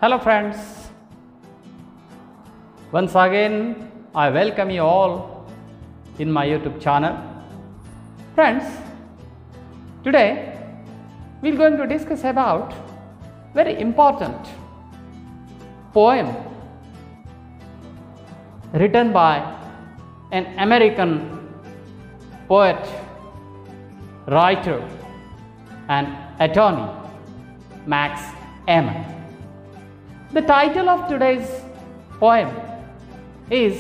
Hello friends, once again I welcome you all in my YouTube channel. Friends, today we are going to discuss about very important poem written by an American poet, writer and attorney, Max Ehrmann. The title of today's poem is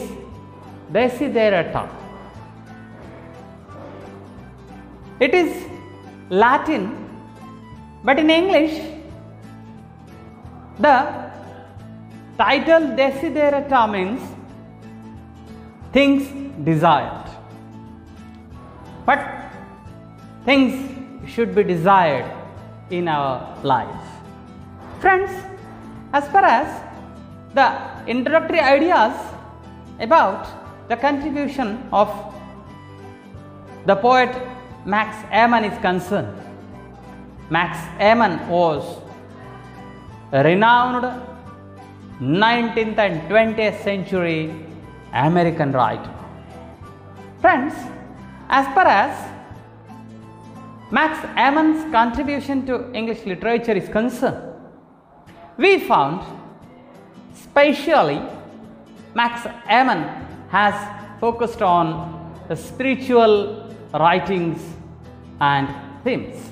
Desiderata. It is Latin, but in English the title Desiderata means things desired. But things should be desired in our life. Friends, as far as the introductory ideas about the contribution of the poet Max Ehrmann is concerned, Max Ehrmann was a renowned 19th and 20th century American writer. Friends, as far as Max Ehrmann's contribution to English literature is concerned, we found specially Max Ehrmann has focused on the spiritual writings and themes.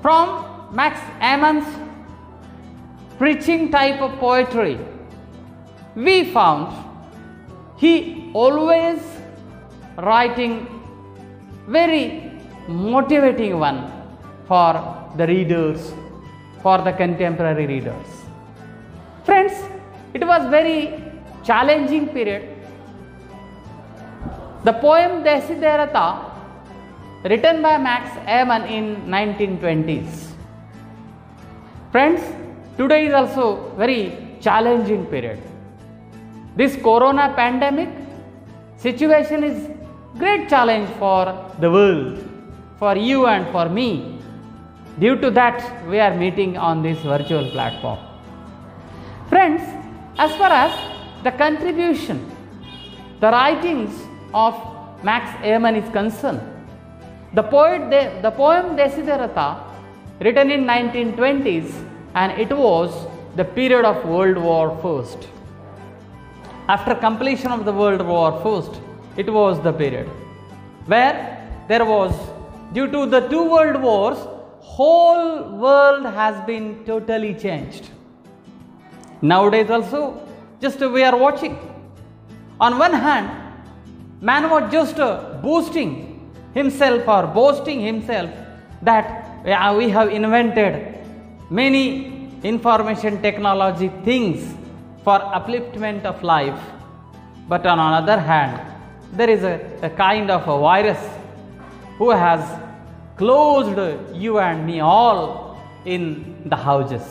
From Max Ehrmann's preaching type of poetry, we found he always writing very motivating one for the readers, for the contemporary readers. Friends, it was very challenging period. The poem Desiderata, written by Max Ehrmann in 1920s. Friends, today is also very challenging period. This corona pandemic situation is great challenge for the world, for you and for me. Due to that, we are meeting on this virtual platform. Friends, as far as the contribution, the writings of Max Ehrmann is concerned, the poem Desiderata, written in 1920s, and it was the period of World War I. After completion of the World War I, it was the period where there was, due to the two world wars, whole world has been totally changed. Nowadays also, just we are watching. On one hand, man was just boosting himself or boasting himself that we have invented many information technology things for upliftment of life. But on another hand, there is a kind of a virus who has closed you and me all in the houses.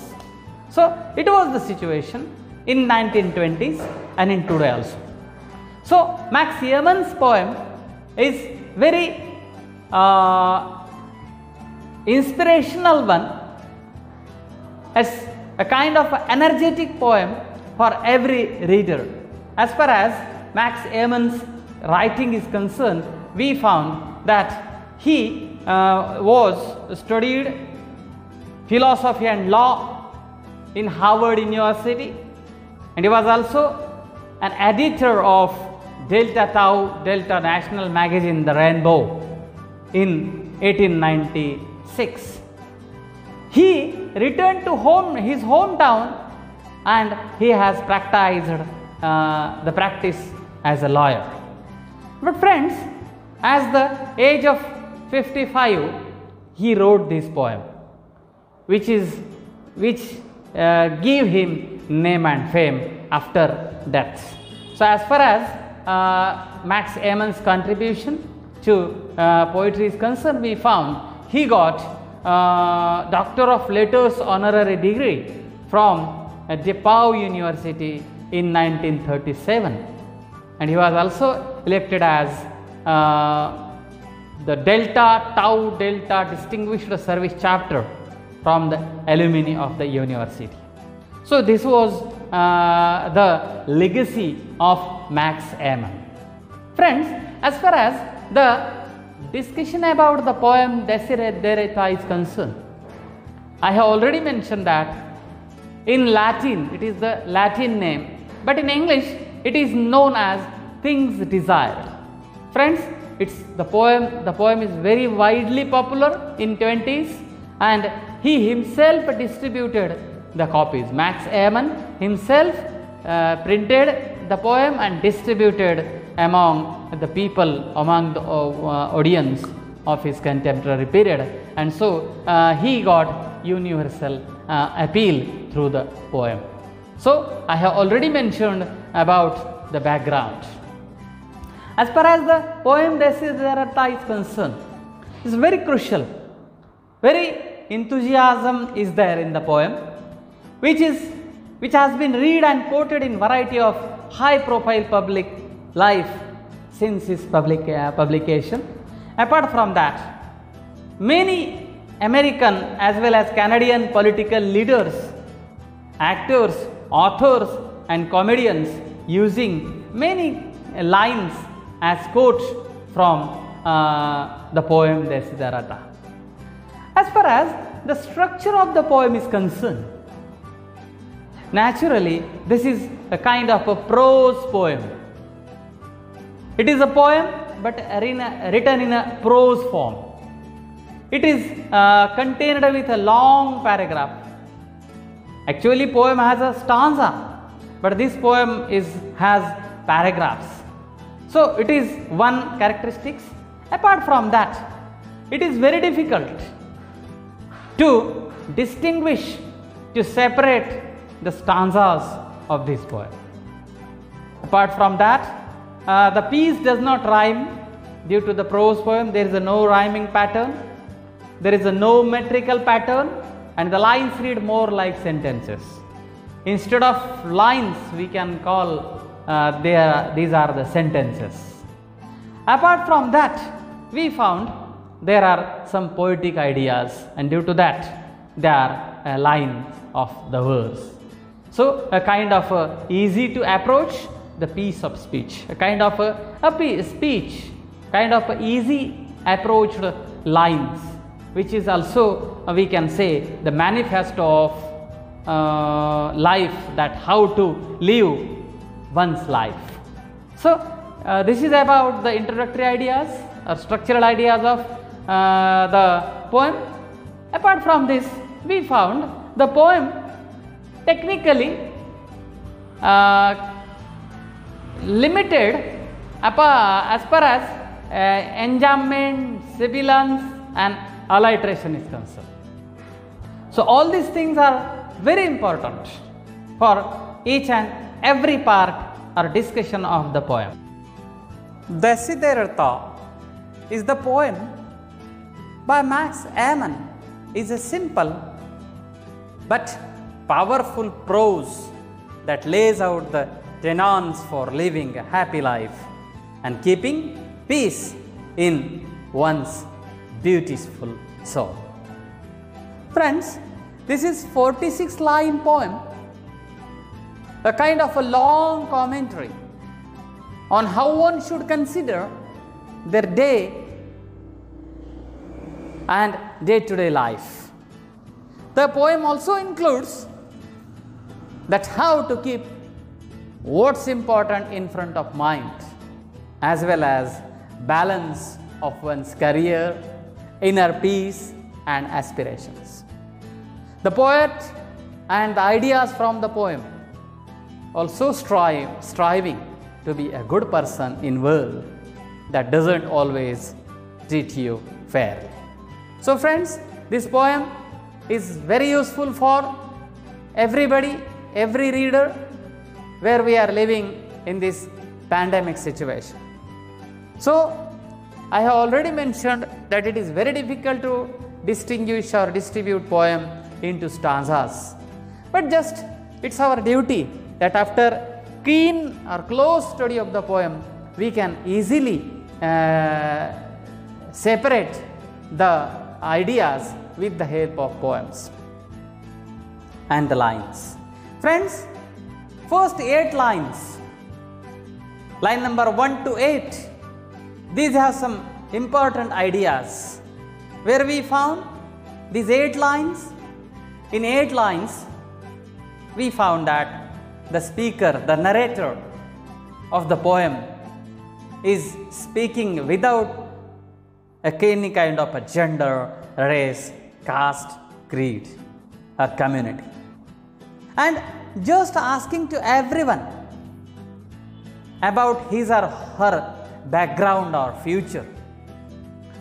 So it was the situation in 1920s and in today also. So Max Ehrmann's poem is very inspirational one, as a kind of energetic poem for every reader. As far as Max Ehrmann's writing is concerned, we found that he was studied philosophy and law in Harvard University, and he was also an editor of Delta Tau Delta National Magazine, The Rainbow, in 1896. He returned to his hometown, and he has practiced the practice as a lawyer. But friends, at the age of 55, he wrote this poem, which gave him name and fame after death. So as far as Max Ehrmann's contribution to poetry is concerned, we found he got Doctor of Letters honorary degree from DePauw University in 1937, and he was also elected as the Delta Tau Delta Distinguished Service Chapter from the alumni of the university. So this was the legacy of Max Ehrmann. Friends, as far as the discussion about the poem Desiderata is concerned, I have already mentioned that in Latin it is the Latin name, but in English it is known as Things Desired. Friends, the poem is very widely popular in 20s, and he himself distributed the copies. Max Ehrmann himself printed the poem and distributed among the people, among the audience of his contemporary period, and so he got universal appeal through the poem. So I have already mentioned about the background. As far as the poem Desiderata is concerned, it is very crucial. Very enthusiasm is there in the poem, which has been read and quoted in variety of high-profile public life since its publication. Apart from that, many American as well as Canadian political leaders, actors, authors and comedians using many lines as quotes from the poem Desiderata. As far as the structure of the poem is concerned, naturally this is a kind of a prose poem. It is a poem but written in a prose form. It is contained with a long paragraph. Actually, poem has a stanza, but this poem has paragraphs. So it is one characteristics. Apart from that, it is very difficult to distinguish, to separate the stanzas of this poem. Apart from that, the piece does not rhyme due to the prose poem. There is no rhyming pattern, there is no metrical pattern, and the lines read more like sentences. Instead of lines, we can call these are the sentences. Apart from that, we found there are some poetic ideas, and due to that there are lines of the verse. So a kind of easy to approach the piece of speech, a kind of a speech, kind of easy approached lines, which is also we can say the manifesto of life, that how to live one's life. So this is about the introductory ideas or structural ideas of the poem. Apart from this, we found the poem technically limited as far as enjambment, sibilance and alliteration is concerned. So all these things are very important for each and every part or discussion of the poem. Desiderata is the poem by Max Ehrmann. Is a simple but powerful prose that lays out the tenets for living a happy life and keeping peace in one's beautiful soul. Friends, this is 46-line poem, a kind of a long commentary on how one should consider their day and day-to-day life. The poem also includes that how to keep what's important in front of mind, as well as balance of one's career, inner peace and aspirations. The poet and the ideas from the poem also striving to be a good person in world that doesn't always treat you fairly. So friends, this poem is very useful for everybody, every reader, where we are living in this pandemic situation. So I have already mentioned that it is very difficult to distinguish or distribute poem into stanzas, but just it's our duty that after keen or close study of the poem, we can easily separate the ideas with the help of poems and the lines. Friends, first 8 lines, line number 1 to 8, these have some important ideas. Where we found these 8 lines, in 8 lines, we found that the speaker, the narrator of the poem is speaking without any kind of a gender, race, caste, creed or community, and just asking to everyone about his or her background or future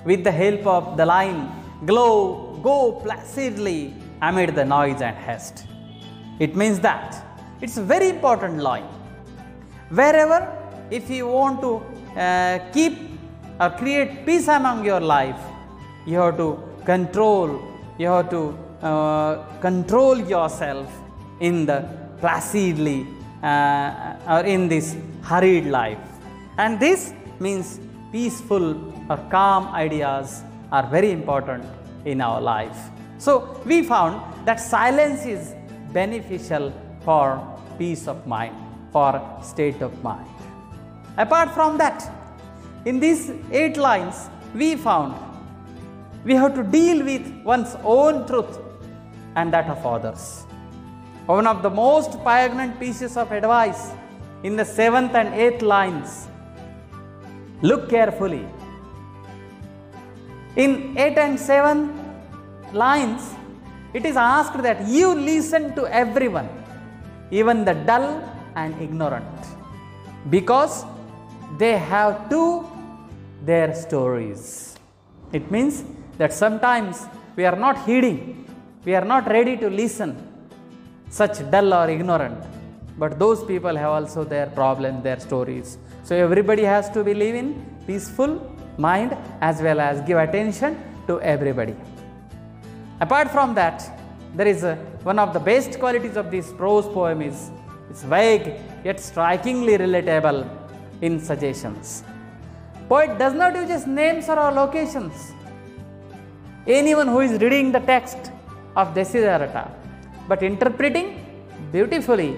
with the help of the line, go placidly amid the noise and haste. It means that it's a very important line. Wherever, if you want to keep or create peace among your life, you have to control yourself in the placidly or in this hurried life. And this means peaceful or calm ideas are very important in our life. So we found that silence is beneficial for peace of mind, for state of mind. Apart from that, in these 8 lines, we found we have to deal with one's own truth and that of others. One of the most poignant pieces of advice in the 7th and 8th lines, look carefully. In 8 and 7 lines, it is asked that you listen to everyone, even the dull and ignorant, because they have too their stories. It means that sometimes we are not heeding, we are not ready to listen such dull or ignorant, but those people have also their problems, their stories. So everybody has to be live in peaceful mind as well as give attention to everybody. Apart from that, there is one of the best qualities of this prose poem is it's vague yet strikingly relatable in suggestions. Poet does not use just names or locations. Anyone who is reading the text of Desiderata, but interpreting beautifully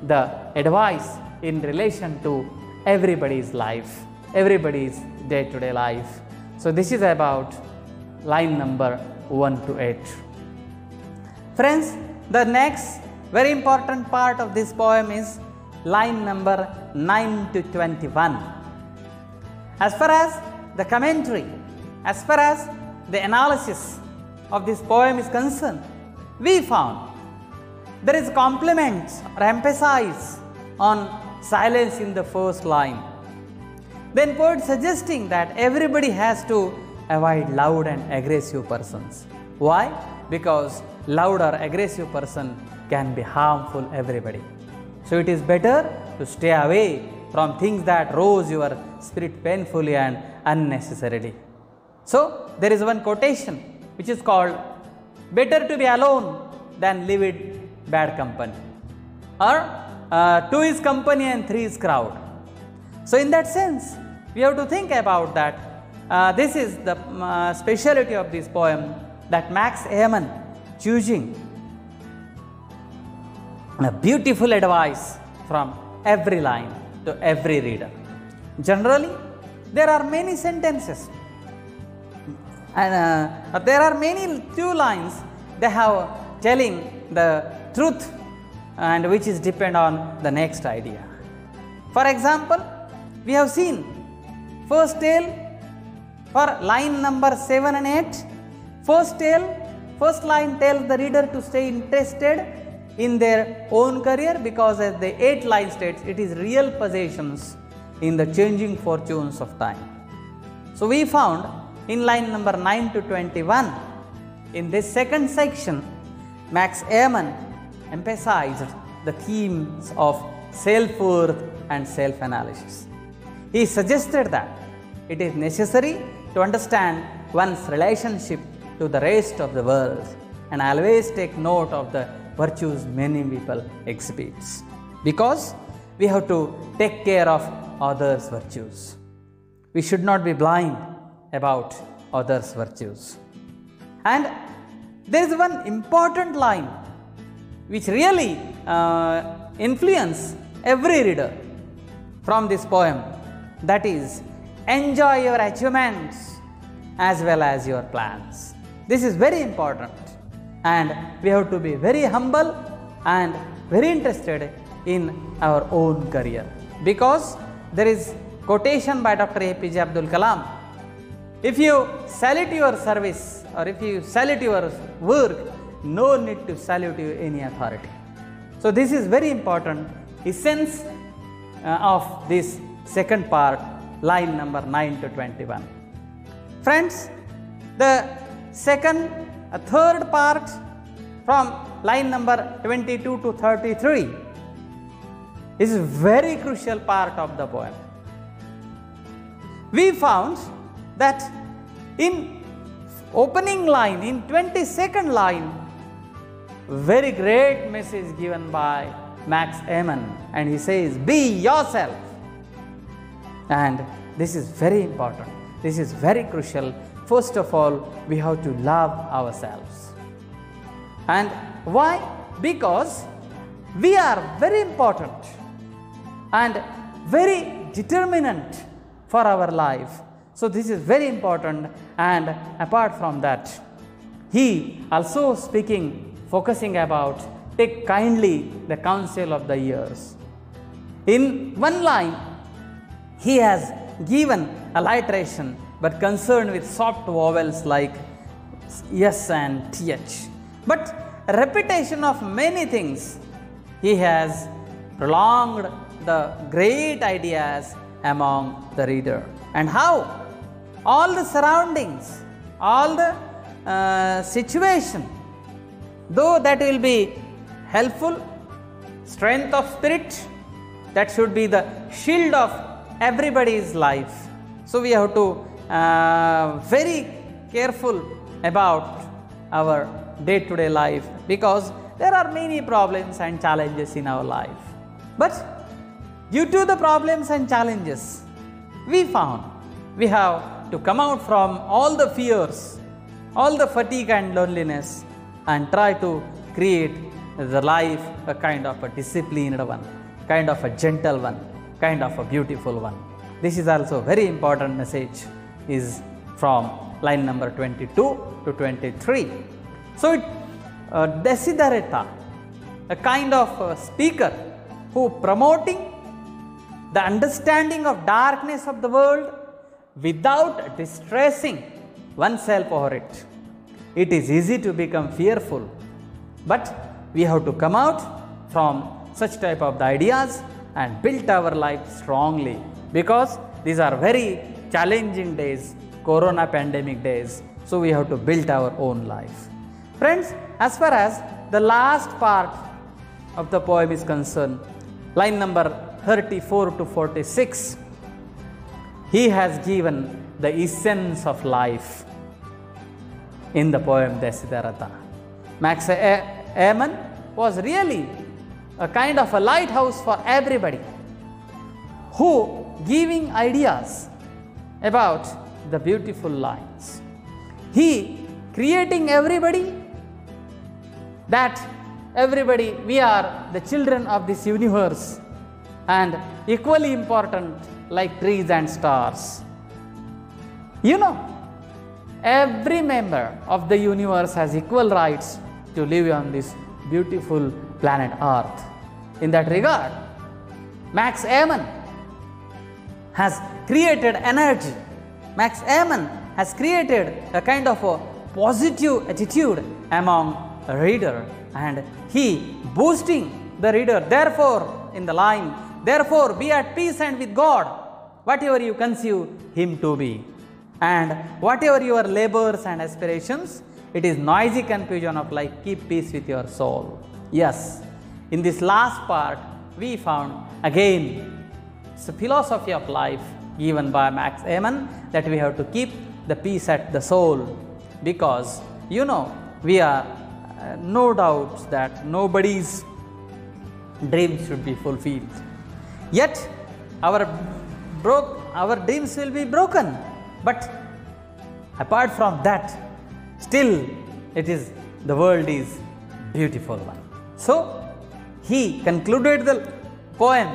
the advice in relation to everybody's life, everybody's day-to-day life. So this is about line number 1 to 8. Friends, the next very important part of this poem is line number 9 to 21. As far as the commentary, as far as the analysis of this poem is concerned, we found there is compliments or emphasis on silence in the first line. Then poet suggesting that everybody has to avoid loud and aggressive persons. Why? Because loud or aggressive person can be harmful everybody. So it is better to stay away from things that rouse your spirit painfully and unnecessarily. So there is one quotation which is called, better to be alone than live with bad company, or 2 is company and 3 is crowd. So in that sense, we have to think about that. This is the speciality of this poem, that Max Ehrmann choosing a beautiful advice from every line to every reader. Generally, there are many sentences and there are many 2 lines they have telling the truth and which is depend on the next idea. For example, we have seen first tale for line number 7 and 8. First line tells the reader to stay interested in their own career, because as the 8th line states, it is real possessions in the changing fortunes of time. So we found in line number 9 to 21, in this second section, Max Ehrmann emphasized the themes of self-worth and self-analysis. He suggested that it is necessary to understand one's relationship to the rest of the world and always take note of the virtues many people exhibit, because we have to take care of others' virtues. We should not be blind about others' virtues. And there is one important line which really influence every reader from this poem, that is, enjoy your achievements as well as your plans. This is very important, and we have to be very humble and very interested in our own career, because there is quotation by Dr. APJ Abdul Kalam: if you salute your service or if you salute your work, no need to salute you any authority. So this is very important essence of this second part, line number 9 to 21. Friends, the third part from line number 22 to 33 is a very crucial part of the poem. We found that in opening line, in 22nd line, very great message given by Max Ehrmann, and he says, be yourself. And this is very important. This is very crucial. First of all, we have to love ourselves. And why? Because we are very important and very determinant for our life. So this is very important, and apart from that, he also focusing about take kindly the counsel of the years. In one line, he has given alliteration but concerned with soft vowels like yes and th. But repetition of many things, he has prolonged the great ideas among the reader. And how? All the surroundings, all the situation, though that will be helpful, strength of spirit, that should be the shield of everybody's life. So we have to very careful about our day-to-day life, because there are many problems and challenges in our life. But due to the problems and challenges, we found we have to come out from all the fears, all the fatigue and loneliness, and try to create the life a kind of a disciplined one, kind of a gentle one, kind of a beautiful one. This is also very important message is from line number 22 to 23. So Desiderata, a kind of a speaker who promoting the understanding of darkness of the world without distressing oneself over it. It is easy to become fearful, but we have to come out from such type of the ideas and build our life strongly, because these are very challenging days, corona pandemic days. So we have to build our own life. Friends, as far as the last part of the poem is concerned, line number 34 to 46, he has given the essence of life in the poem Desiderata. Max Ehrmann was really a kind of a lighthouse for everybody, who giving ideas about the beautiful lines. He creating everybody, that everybody, we are the children of this universe, and equally important like trees and stars. You know, every member of the universe has equal rights to live on this beautiful planet Earth. In that regard, Max Ehrmann has created energy. Max Ehrmann has created a kind of a positive attitude among a reader, and he boosting the reader. Therefore, in the line, therefore be at peace and with God, whatever you conceive him to be, and whatever your labors and aspirations, it is noisy confusion of life, keep peace with your soul. Yes, in this last part, we found again the philosophy of life given by Max Ehrmann, that we have to keep the peace at the soul, because you know, we are no doubt that nobody's dreams should be fulfilled. Yet our dreams will be broken, but apart from that, still the world is beautiful one. So he concluded the poem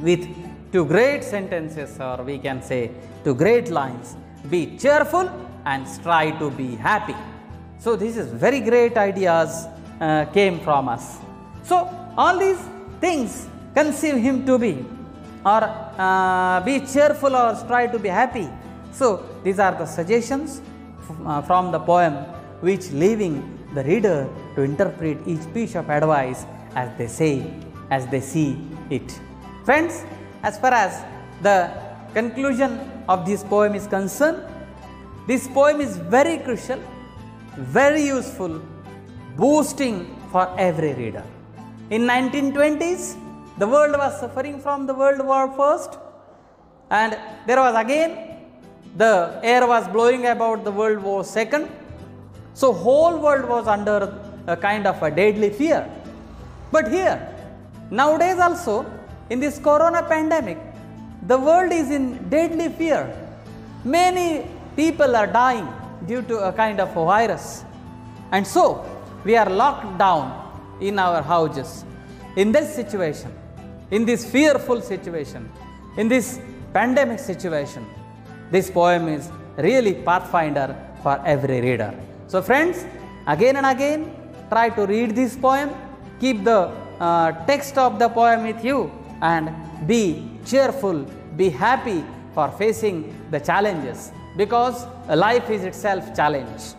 with two great sentences, or we can say two great lines: be cheerful and strive to be happy. So this is very great ideas came from us. So all these things conceive him to be, or be cheerful or strive to be happy. So these are the suggestions from the poem, which leaving the reader to interpret each piece of advice as they say, as they see it. Friends, as far as the conclusion of this poem is concerned, this poem is very crucial, very useful, boosting for every reader. In 1920s, the world was suffering from the World War I, and there was again the air was blowing about the World War II. So whole world was under a kind of a deadly fear. But here, nowadays also, in this corona pandemic, the world is in deadly fear. Many people are dying due to a kind of a virus. And so, we are locked down in our houses. In this situation, in this fearful situation, in this pandemic situation, this poem is really pathfinder for every reader. So friends, again and again, try to read this poem, keep the text of the poem with you, and be cheerful, be happy for facing the challenges, because life is itself challenge,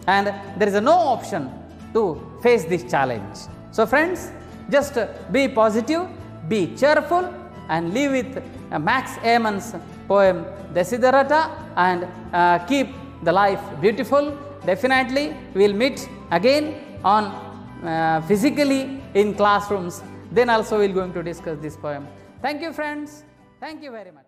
and there is no option to face this challenge. So friends, just be positive, be cheerful, and live with Max Ehrmann's poem Desiderata, and keep the life beautiful. Definitely we will meet again on physically in classrooms. Then also we will going to discuss this poem. Thank you friends. Thank you very much.